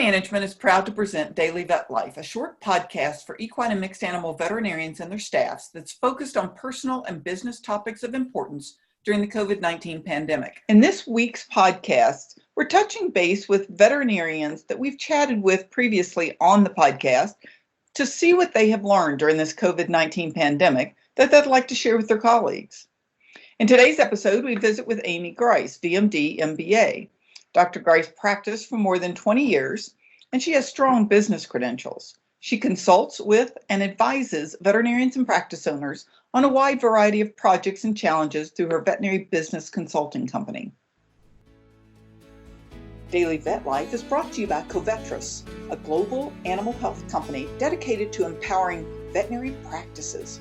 Management is proud to present Daily Vet Life, a short podcast for equine and mixed animal veterinarians and their staffs that's focused on personal and business topics of importance during the COVID-19 pandemic. In this week's podcast, we're touching base with veterinarians that we've chatted with previously on the podcast to see what they have learned during this COVID-19 pandemic that they'd like to share with their colleagues. In today's episode, we visit with Amy Grice, DMD, MBA. Dr. Grice practiced for more than 20 years, and she has strong business credentials. She consults with and advises veterinarians and practice owners on a wide variety of projects and challenges through her veterinary business consulting company. Daily Vet Life is brought to you by Covetrus, a global animal health company dedicated to empowering veterinary practices.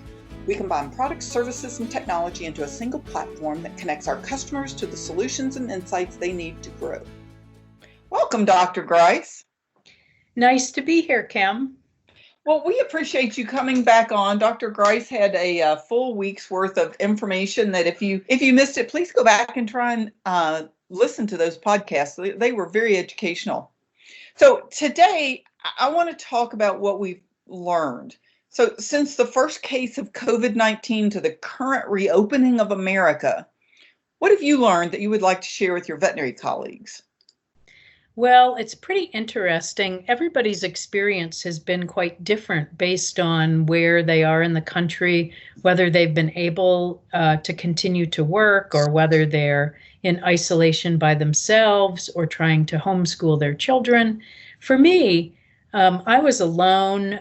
We combine products, services, and technology into a single platform that connects our customers to the solutions and insights they need to grow. Welcome, Dr. Grice. Nice to be here, Kim. Well, we appreciate you coming back on. Dr. Grice had a full week's worth of information that if you missed it, please go back and try and listen to those podcasts. They were very educational. So today, I want to talk about what we've learned. So since the first case of COVID-19 to the current reopening of America, what have you learned that you would like to share with your veterinary colleagues? Well, it's pretty interesting. Everybody's experience has been quite different based on where they are in the country, whether they've been able to continue to work or whether they're in isolation by themselves or trying to homeschool their children. For me, I was alone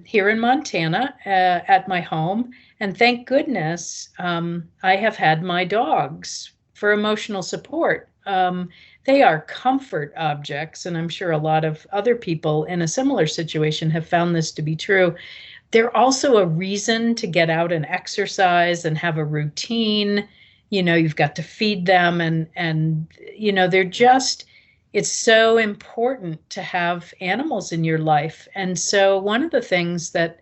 here in Montana at my home, and thank goodness I have had my dogs for emotional support. They are comfort objects, and I'm sure a lot of other people in a similar situation have found this to be true. They're also a reason to get out and exercise and have a routine. You know, you've got to feed them and you know, they're just... It's so important to have animals in your life. And so one of the things that,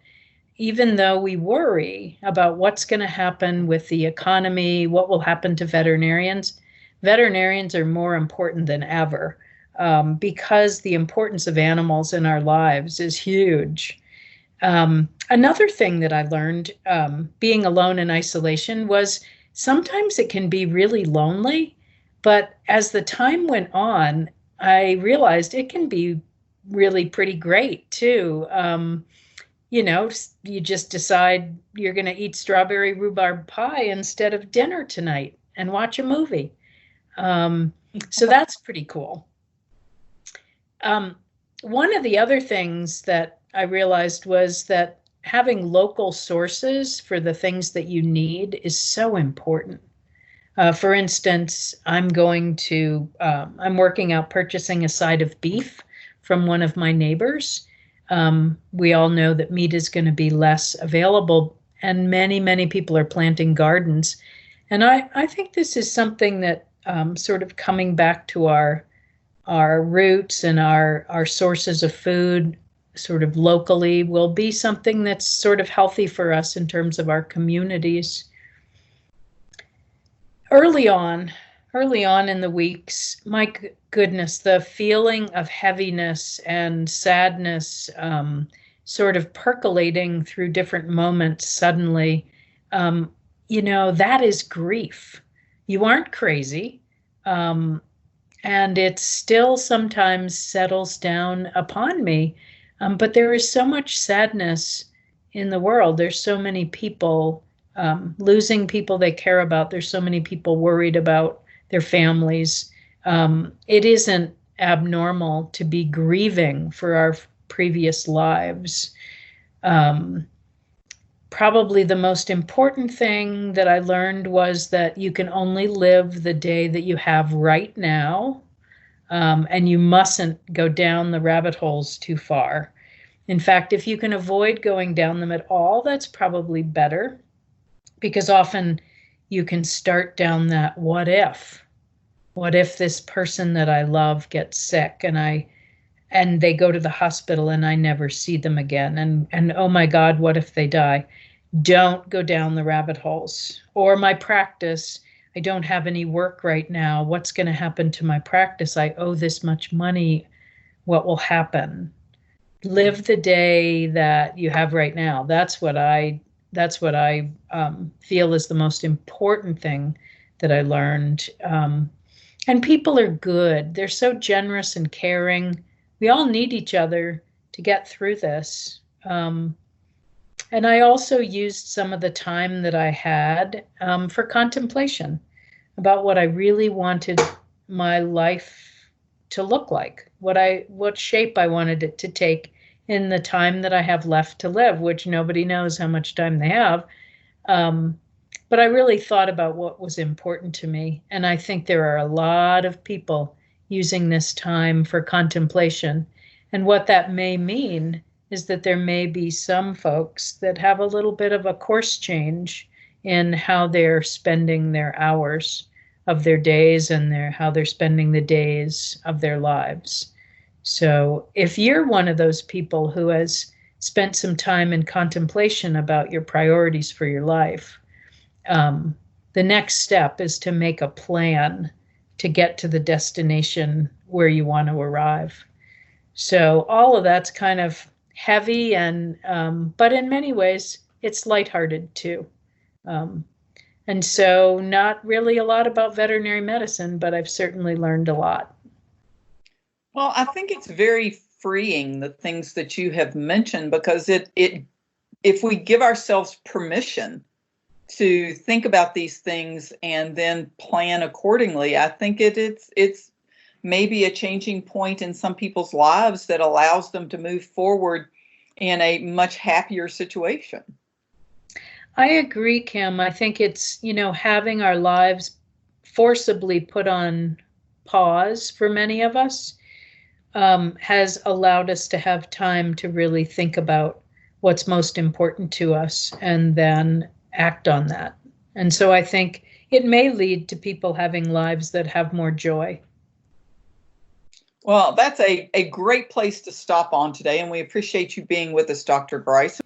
even though we worry about what's going to happen with the economy, what will happen to veterinarians are more important than ever because the importance of animals in our lives is huge. Another thing that I learned being alone in isolation was sometimes it can be really lonely, but as the time went on, I realized it can be really pretty great too. You know, you just decide you're going to eat strawberry rhubarb pie instead of dinner tonight and watch a movie. So that's pretty cool. One of the other things that I realized was that having local sources for the things that you need is so important. For instance, I'm working out purchasing a side of beef from one of my neighbors. We all know that meat is going to be less available, and many people are planting gardens. And I think this is something that sort of coming back to our roots and our sources of food sort of locally will be something that's sort of healthy for us in terms of our communities. Early on in the weeks, my goodness, the feeling of heaviness and sadness sort of percolating through different moments suddenly, you know, that is grief. You aren't crazy, and it still sometimes settles down upon me, but there is so much sadness in the world. There's so many people losing people they care about. There's so many people worried about their families. It isn't abnormal to be grieving for our previous lives. Probably the most important thing that I learned was that you can only live the day that you have right now, and you mustn't go down the rabbit holes too far. In fact, if you can avoid going down them at all, that's probably better. Because often you can start down that what if this person that I love gets sick and they go to the hospital and I never see them again. And oh my God, what if they die? Don't go down the rabbit holes. Or my practice, I don't have any work right now. What's going to happen to my practice? I owe this much money. what will happen. Live the day that you have right now. That's what I feel is the most important thing that I learned. And people are good. They're so generous and caring. We all need each other to get through this. And I also used some of the time that I had for contemplation about what I really wanted my life to look like, what shape I wanted it to take in the time that I have left to live, which nobody knows how much time they have. But I really thought about what was important to me. And I think there are a lot of people using this time for contemplation. And what that may mean is that there may be some folks that have a little bit of a course change in how they're spending their hours of their days and how they're spending the days of their lives. So if you're one of those people who has spent some time in contemplation about your priorities for your life, the next step is to make a plan to get to the destination where you want to arrive. So all of that's kind of heavy, and but in many ways it's lighthearted too. And so not really a lot about veterinary medicine, but I've certainly learned a lot. Well, I think it's very freeing, the things that you have mentioned, because if we give ourselves permission to think about these things and then plan accordingly, I think it's maybe a changing point in some people's lives that allows them to move forward in a much happier situation. I agree, Kim. I think it's, having our lives forcibly put on pause for many of us has allowed us to have time to really think about what's most important to us and then act on that. And so I think it may lead to people having lives that have more joy. Well, that's a great place to stop on today, and we appreciate you being with us, Dr. Grice.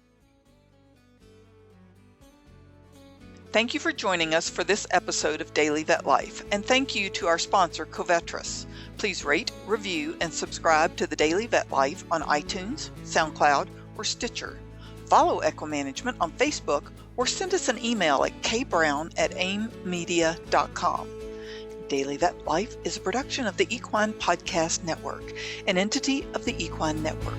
Thank you for joining us for this episode of Daily Vet Life, and thank you to our sponsor, Covetrus. Please rate, review, and subscribe to the Daily Vet Life on iTunes, SoundCloud, or Stitcher. Follow Equimanagement on Facebook or send us an email at kbrown@aimmedia.com. Daily Vet Life is a production of the Equine Podcast Network, an entity of the Equine Network.